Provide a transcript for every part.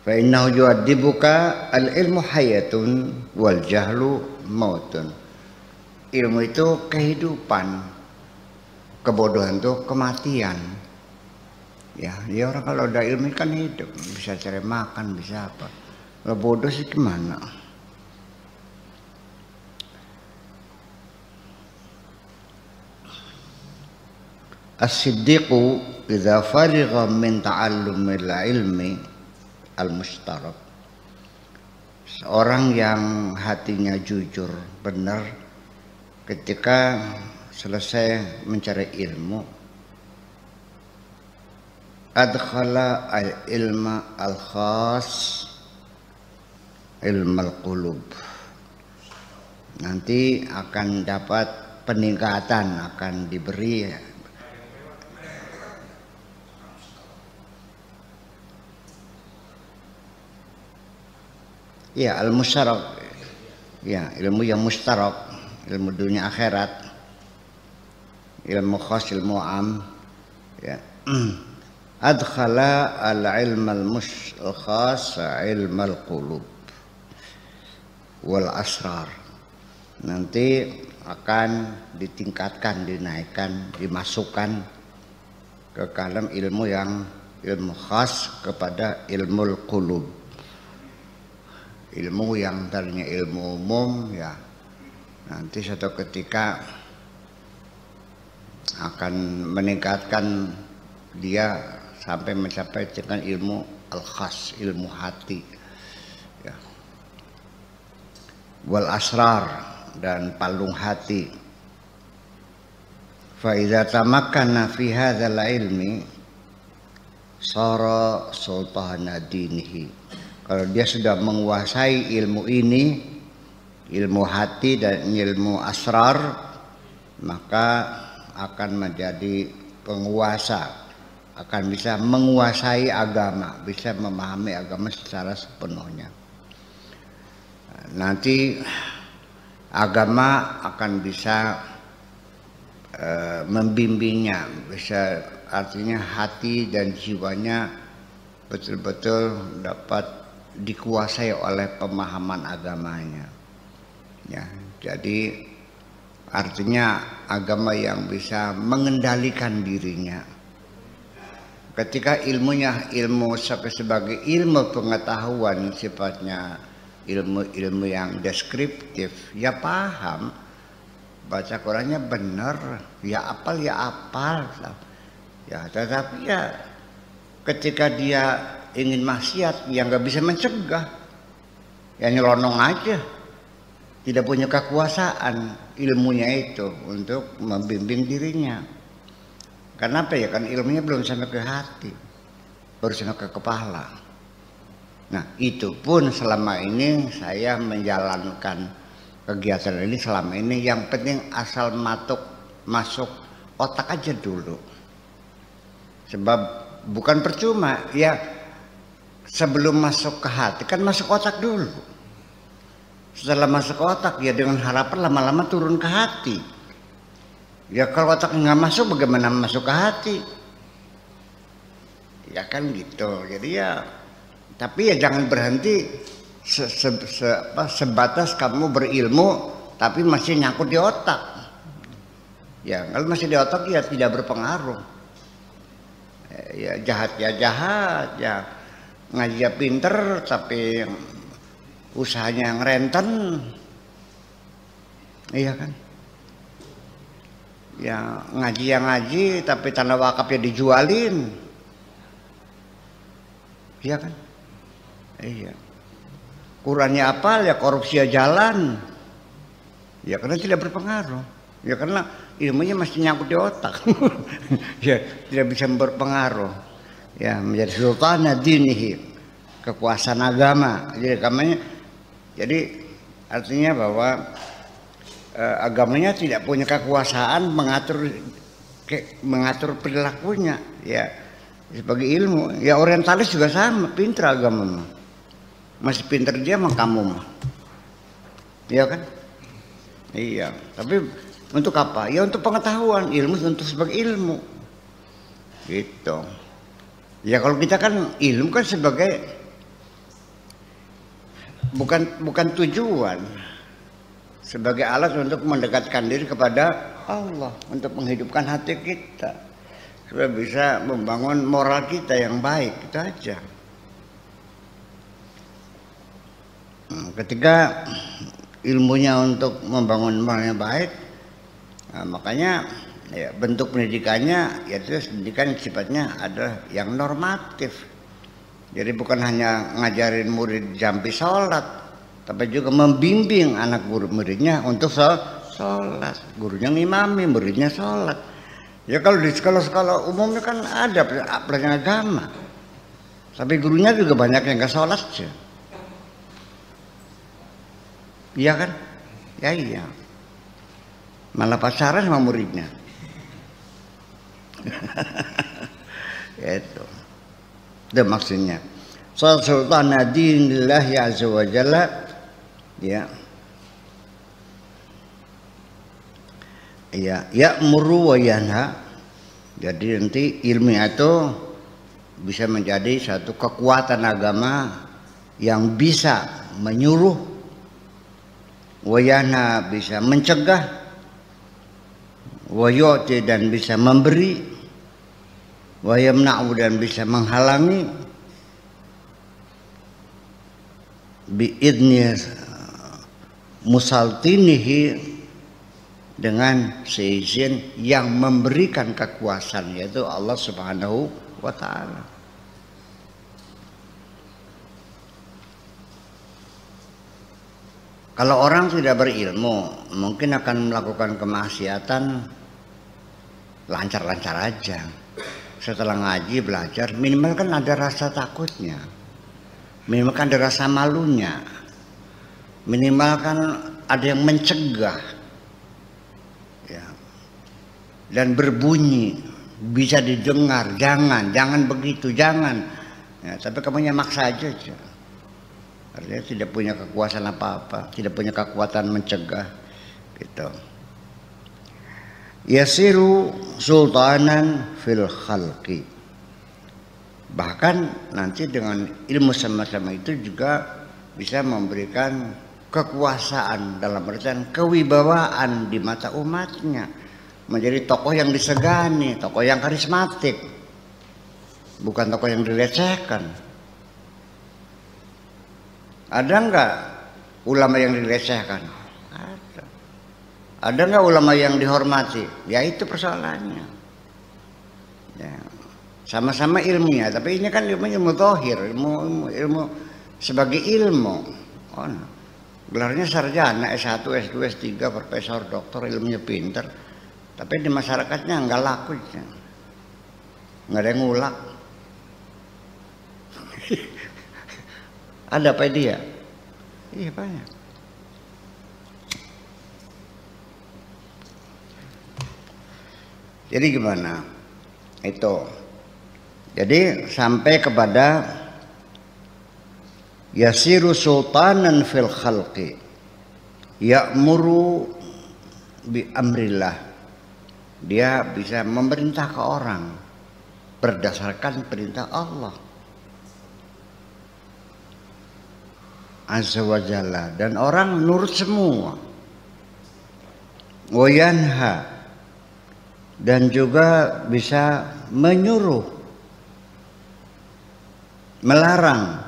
Fa innahu yu'addibuka al-ilmu hayatun wal jahlu mautun. Ilmu itu kehidupan, kebodohan itu kematian. Ya orang kalau udah ilmu kan hidup, bisa cari makan, bisa apa. Kalau bodoh sih gimana? As-siddiqu idza farigha min ta'allumil ilmi al-mushtarak. Seorang yang hatinya jujur, benar ketika selesai mencari ilmu, adkhala al-ilma al-khas ilmal qulub. Nanti akan dapat peningkatan, akan diberi ya al-musyarak, ya ilmu yang musyarak, ilmu dunia akhirat, ilmu khas, ilmu am, ya. Adkhala al-ilm al-khas ilm al-qulub wal asrar. Nanti akan ditingkatkan, dinaikkan, dimasukkan ke dalam ilmu yang ilmu khas kepada ilmu qulub. Ilmu yang tadinya ilmu umum, ya nanti suatu ketika akan meningkatkan dia sampai mencapai dengan ilmu al-khas, ilmu hati, ya. Wal asrar, dan palung hati. Fa idza tamakkana fi hadzal ilmi sara sultana dinihi. Kalau dia sudah menguasai ilmu ini, ilmu hati dan ilmu asrar, maka akan menjadi penguasa, akan bisa menguasai agama, bisa memahami agama secara sepenuhnya. Nanti agama akan bisa membimbingnya, bisa, artinya hati dan jiwanya betul-betul dapat dikuasai oleh pemahaman agamanya, ya. Jadi artinya agama yang bisa mengendalikan dirinya. Ketika ilmunya ilmu sebagai ilmu pengetahuan, sifatnya ilmu yang deskriptif, ya paham, baca Qurannya benar, ya apal, ya. Tetapi ya ketika dia ingin maksiat, yang nggak bisa mencegah, ya nyelonong aja, tidak punya kekuasaan ilmunya itu untuk membimbing dirinya. Kenapa ya? Kan ilmunya belum sampai ke hati, baru sampai ke kepala. Nah itu pun selama ini saya menjalankan kegiatan ini, selama ini yang penting asal masuk otak aja dulu. Sebab bukan percuma ya, sebelum masuk ke hati kan masuk otak dulu. Setelah masuk ke otak ya dengan harapan lama-lama turun ke hati. Ya kalau otak nggak masuk, bagaimana masuk ke hati? Ya kan gitu. Jadi ya, tapi ya jangan berhenti sebatas kamu berilmu tapi masih nyangkut di otak. Ya kalau masih di otak ya tidak berpengaruh. Ya jahat, ya ngaji ya pinter tapi usahanya yang renten, iya kan? Ya ngaji tapi tanah wakafnya dijualin, iya kan? Iya. Qurannya apal ya korupsi jalan, ya karena tidak berpengaruh, ya karena ilmunya masih nyangkut di otak, ya tidak bisa berpengaruh. Ya menjadi sultana dinihi, kekuasaan agama. Jadi artinya bahwa agamanya tidak punya kekuasaan mengatur perilakunya, ya sebagai ilmu. Ya orientalis juga sama, pinter agama, masih pinter dia sama kamu mah, iya kan? Iya. Tapi untuk apa? Ya untuk pengetahuan, ilmu untuk sebagai ilmu, gitu. Ya kalau kita kan ilmu kan sebagai bukan tujuan, sebagai alat untuk mendekatkan diri kepada Allah, untuk menghidupkan hati kita supaya bisa membangun moral kita yang baik, itu aja. Ketika ilmunya untuk membangun moral yang baik, nah, makanya ya, bentuk pendidikannya yaitu pendidikan sifatnya adalah yang normatif. Jadi bukan hanya ngajarin murid jampi sholat, tapi juga membimbing anak muridnya untuk sholat. Gurunya ngimami, muridnya sholat. Ya kalau di sekolah-sekolah umumnya kan ada pelajaran agama, tapi gurunya juga banyak yang nggak sholat aja. Iya kan? Ya iya. Malah pacaran sama muridnya. Itu maksudnya. Sultan Adinillah azza wa jalla, ya. Ya, ya'muru wa yanha. Jadi nanti ilmu itu bisa menjadi satu kekuatan agama yang bisa menyuruh, wa yanha bisa mencegah, wa yu'ti dan bisa memberi, wa yamna'u dan bisa menghalangi, bi'idni musaltinihi dengan seizin yang memberikan kekuasaan, yaitu Allah Subhanahu wa ta'ala. Kalau orang tidak berilmu mungkin akan melakukan kemaksiatan lancar-lancar aja. Setelah ngaji belajar minimal kan ada rasa takutnya, minimal kan ada rasa malunya, minimal kan ada yang mencegah ya, dan berbunyi bisa didengar, jangan begitu, jangan ya, tapi kamunya maksa aja. Artinya tidak punya kekuasaan apa-apa, tidak punya kekuatan mencegah gitu. Yasiru sultanan fil khalqi. Bahkan nanti dengan ilmu semacam itu juga bisa memberikan kekuasaan dalam artian kewibawaan di mata umatnya, menjadi tokoh yang disegani, tokoh yang karismatik, bukan tokoh yang dilecehkan. Ada enggak ulama yang dilecehkan? Ada. Ada enggak ulama yang dihormati? Ya itu persoalannya. Ya. Sama-sama ilmunya, tapi ini kan ilmunya ilmu zahir, ilmu sebagai ilmu. Oh, no. Gelarnya sarjana, S1, S2, S3, profesor, doktor, ilmunya pinter. Tapi di masyarakatnya enggak laku. Enggak ada yang ngulak. Ada apa dia? Iya banyak. Jadi gimana? Itu. Jadi sampai kepada yasiru sultanan fil khalqi ya'muru bi amrillah. Dia bisa memerintah ke orang berdasarkan perintah Allah azza wa jalla, dan orang nurut semua. Wa yanha, dan juga bisa menyuruh, melarang,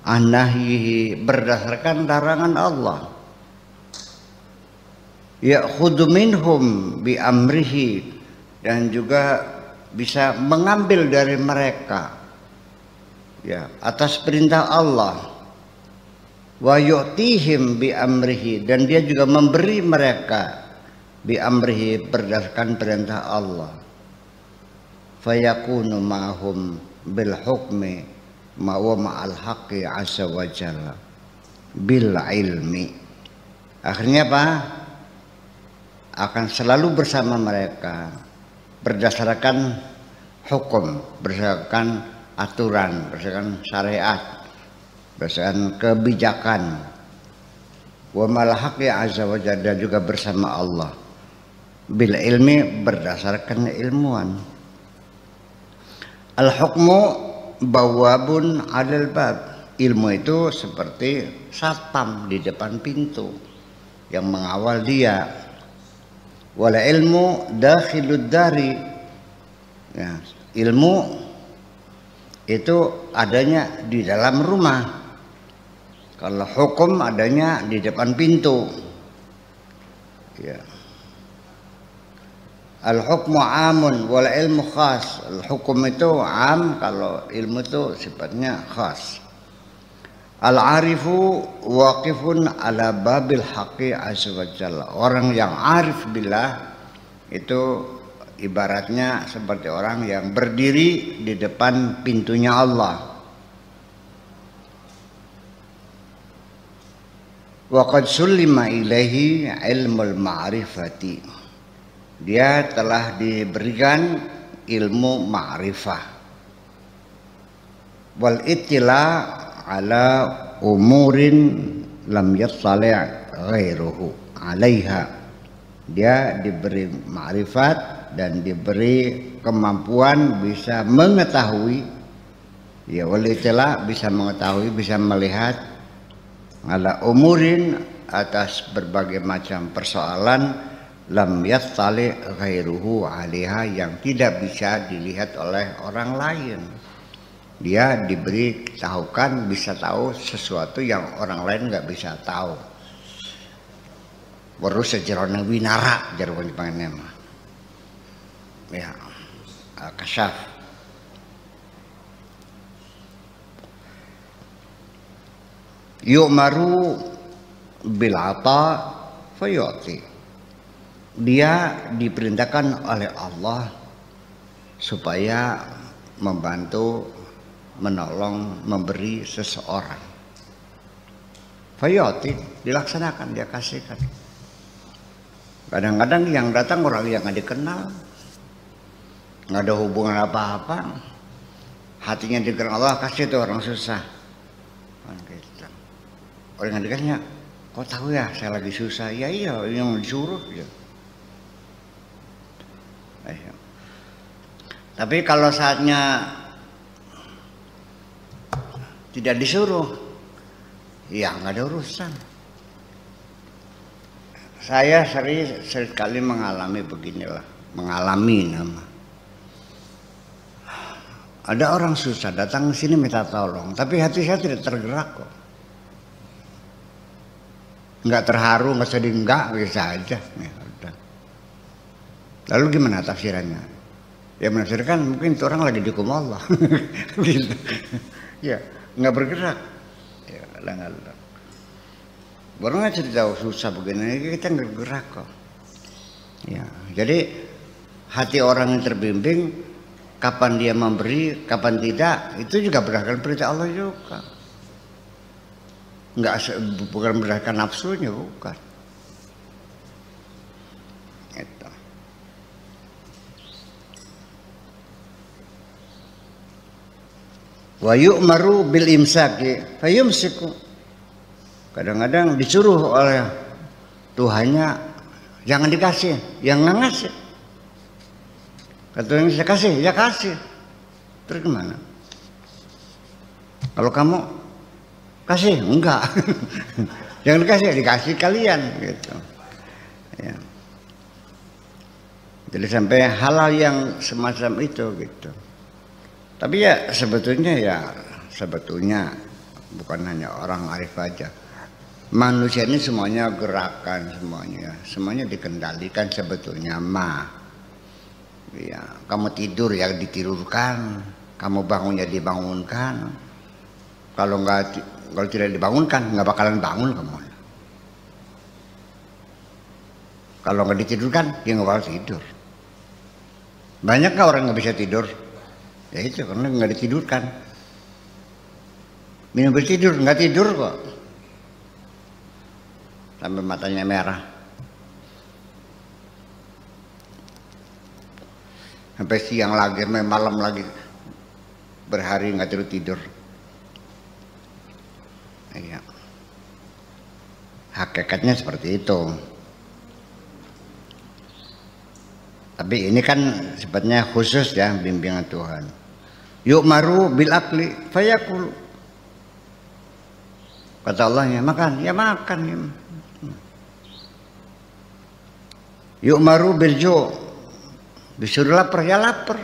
an-nahyihi, berdasarkan larangan Allah. Ya'khudhu minhum bi amrihi, dan juga bisa mengambil dari mereka ya atas perintah Allah. Wa yu'tihim bi amrihi, dan dia juga memberi mereka bi amrihi, berdasarkan perintah Allah. Fayakunu ma'hum bil hukmi ma wa ma'al haqqi azza wa jalla bil ilmi. Akhirnya apa? Akan selalu bersama mereka berdasarkan hukum, berdasarkan aturan, berdasarkan syariat, berdasarkan kebijakan. Wa mal haqqi azza wa jalla, juga bersama Allah bil ilmi, berdasarkan ilmuwan. Al hukmu bawabun 'alal bab. ilmu itu seperti satpam di depan pintu yang mengawal dia. Wala ilmu dakhilud dari, ya, ilmu itu adanya di dalam rumah. Kalau hukum adanya di depan pintu. Ya. Al-hukmu amun wal ilmu khas. Al-hukum itu am, kalau ilmu itu sifatnya khas. Al-arifu waqifun ala babil haqqi azza wa jalla. Orang yang arif billah itu ibaratnya seperti orang yang berdiri di depan pintunya Allah. Wa qad sulima ilaihi ilmul ma'rifati. Dia telah diberikan ilmu ma'rifah. Wal ittila ala umurin lam yattali' ghairuhu 'alaiha. Dia diberi ma'rifat dan diberi kemampuan bisa mengetahui, ya, wal ittila' bisa mengetahui, bisa melihat, ala umurin atas berbagai macam persoalan, lam yattali' ghairuhu 'alaiha, yang tidak bisa dilihat oleh orang lain. Dia diberi tahukan, bisa tahu sesuatu yang orang lain nggak bisa tahu. Baru sejerone winara jarwan panggilnya mah. Ya, kasyaf. Yu'maru bil ata fayu'ti. Dia diperintahkan oleh Allah supaya membantu, menolong, memberi seseorang. Fayu'ti, dilaksanakan, dia kasihkan. Kadang-kadang yang datang orang yang nggak dikenal, nggak ada hubungan apa-apa, hatinya dikenal Allah, kasih tuh orang susah. Orang yang dikasihnya, kok tahu ya saya lagi susah? Ya iya, yang disuruh ya. Tapi kalau saatnya tidak disuruh, ya nggak ada urusan. Saya sering sekali mengalami beginilah, mengalami nama. Ada orang susah datang ke sini minta tolong, tapi hati saya tidak tergerak kok. Nggak terharu, nggak sedih, nggak, bisa aja. Lalu gimana tafsirannya? Ya menafsirkan mungkin itu orang lagi dihukum Allah. Gitu. Ya, nggak bergerak. Ya, nggak. Baru nggak cerita susah begini, kita nggak bergerak kok. Ya, jadi hati orang yang terbimbing, kapan dia memberi, kapan tidak, itu juga berdasarkan perintah Allah juga. Bukan berdasarkan nafsunya, bukan. Itu. Wa yu'maru bil imsaki fayumsiku. Kadang-kadang disuruh oleh Tuhannya jangan dikasih, yang nggak ngasih. Kata yang saya kasih, ya kasih. Terus gimana? Kalau kamu kasih, enggak. Yang dikasih kalian gitu. Ya. Jadi sampai hal-hal yang semacam itu gitu. Tapi ya sebetulnya bukan hanya orang arif aja. Manusia ini semuanya gerakan, semuanya dikendalikan sebetulnya mah. Ya, kamu tidur ya ditidurkan, kamu bangun ya dibangunkan. Kalau tidak dibangunkan nggak bakalan bangun kamu. Kalau nggak ditidurkan ya nggak bakal tidur. Banyak nggak orang nggak bisa tidur? Ya itu karena nggak ditidurkan. Minum bertidur nggak tidur kok. Sampai matanya merah. Sampai siang lagi, sampai malam lagi, berhari nggak tidur. Iya. Hakikatnya seperti itu. Tapi ini kan sifatnya khusus ya, bimbingan Tuhan. Yu'maru bil akli fayaqul. Kata Allahnya, makan, ya makan. Ya. Yu'maru bilju, disuruh lapar, ya lapar.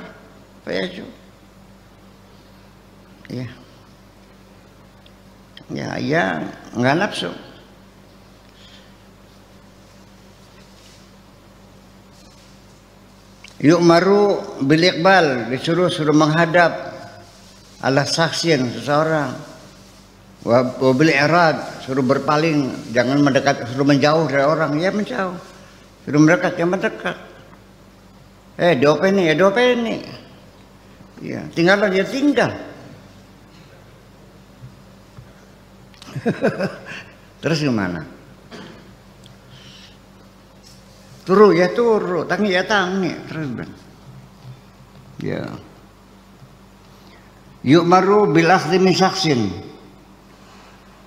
Ya, ya nggak nafsu. Yu'maru bil iqbal, suruh menghadap ala saksin seseorang. Wa bil i'rad, suruh berpaling, jangan mendekat, suruh menjauh dari orang, ya menjauh. Suruh mendekat, ya mendekat. Diopeni, ya diopeni. Ya, tinggal aja tinggal. Terus gimana? Turu ya turu, tangi ya tangi, terus ya. Yu'maru bil akhdhi min syaksin,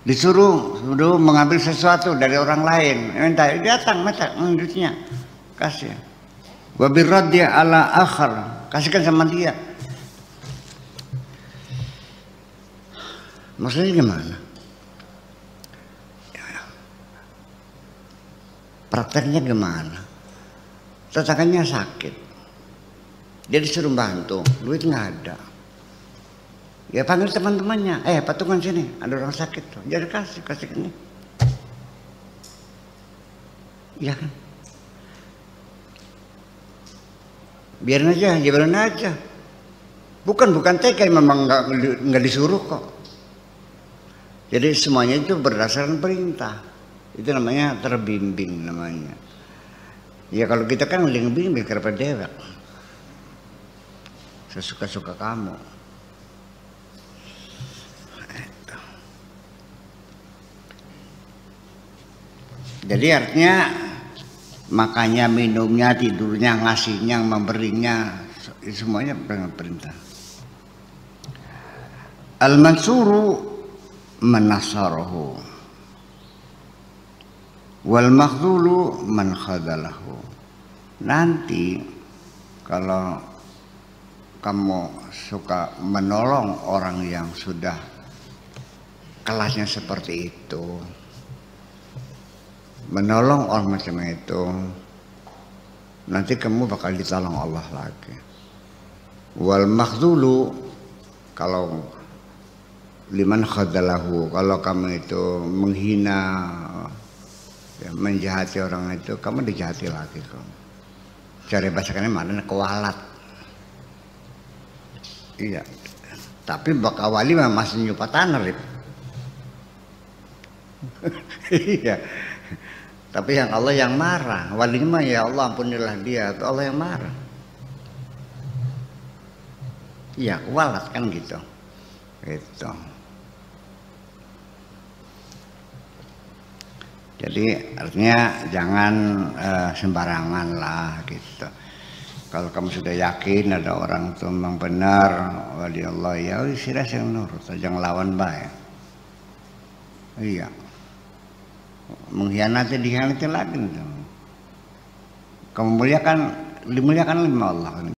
disuruh mengambil sesuatu dari orang lain, minta datang duitnya kasih. Wa birraddi ala akhar, kasihkan sama dia. Maksudnya gimana? Prakteknya gimana? Tetangganya sakit, dia disuruh bantu, duit nggak ada. Ya panggil teman-temannya, patungan sini, ada orang sakit tuh, jadi kasih ini. Iya kan? Biarin aja. Bukan TK, memang nggak disuruh kok. Jadi semuanya itu berdasarkan perintah. Itu namanya terbimbing namanya. Ya kalau kita kan bimbing kepada dewek. Sesuka-suka kamu. Jadi artinya makanya minumnya, tidurnya, ngasihnya, memberinya, semuanya perintah. Al-mansuru manasarahu wal makhdhulu man khadalahu. Nanti kalau kamu suka menolong orang yang sudah kelasnya seperti itu, menolong orang macam itu, nanti kamu bakal ditolong Allah lagi. Wal makhdhulu, kalau liman khadalahu, kalau kamu itu menghina, ya, menjahati orang itu, kamu dijahati lagi kamu. Cari bahasannya mana kewalat. Iya. Tapi bakal wali masih nyupat tanah. Iya. Tapi yang Allah yang marah, walinya mah ya Allah ampunilah dia, atau Allah yang marah. Iya, kualat kan gitu. Gitu. Jadi artinya jangan sembarangan lah gitu. Kalau kamu sudah yakin ada orang itu memang benar wali Allah, ya sirah yang nurut, jangan lawan baik. Iya. Mengkhianati dikhianati lagi. Kamu dimuliakan lima Allah.